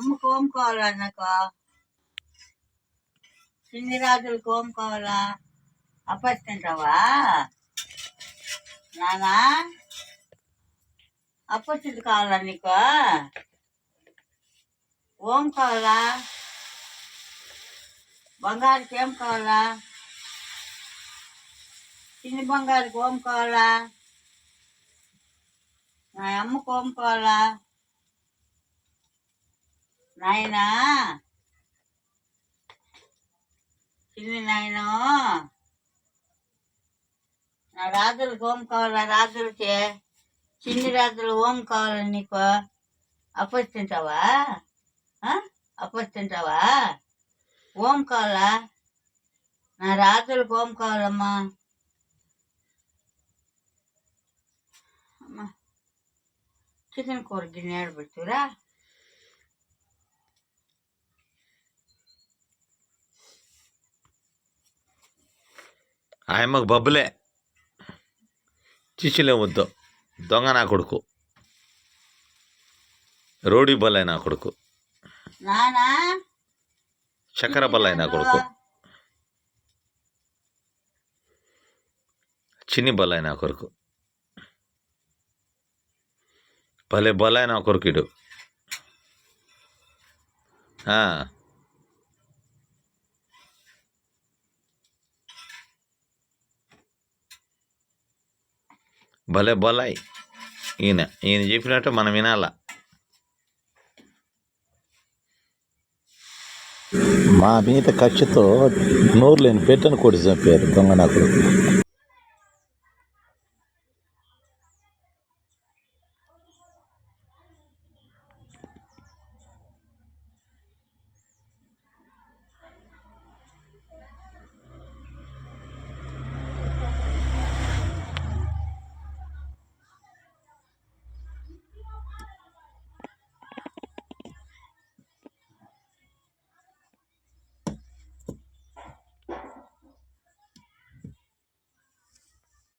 అమ్మకు ఓముకోవాలా నాకు చిన్ని రాజులకు ఓముకోవాలా అప్పచ్చి తింటావా నానా అప్పచ్చింది కావాలా నీకు ఓం కావాలా బంగారుకి ఏం కావాలా చిన్ని బంగారుకి ఓం కావాలా నా అమ్మకు ఓం కావాలా నాయనా చిన్ని నాయన నా రాజులకు ఓం కావాలా రాజులకి చిన్ని రాజులు ఓం కావాలా నీకు అప్పచ్చి తింటావా అప్పచ్చి తింటావా ఓం కావాలా నా రాజులకు ఓం కావాలమ్మా అమ్మా చికెన్ కూర గిన్నె ఏడబెట్టురా ఆయమ్మకు బబ్బులే చిచ్చులే వద్దు దొంగ నా కొడుకు రోడి బల్లై నా కొడుకు నానా చక్కెర బల్లై నా కొడుకు చిన్ని బల్లై నా కొడుకు భలే బల్లై నా కొడుకు ఇడు భలే బలాయ్ ఈయన చెప్పినట్టు మనం వినాలా మా మీద కక్షతో నోరు లేని పెట్టని కొట్టి చంపారు దొంగ నా కొడుకు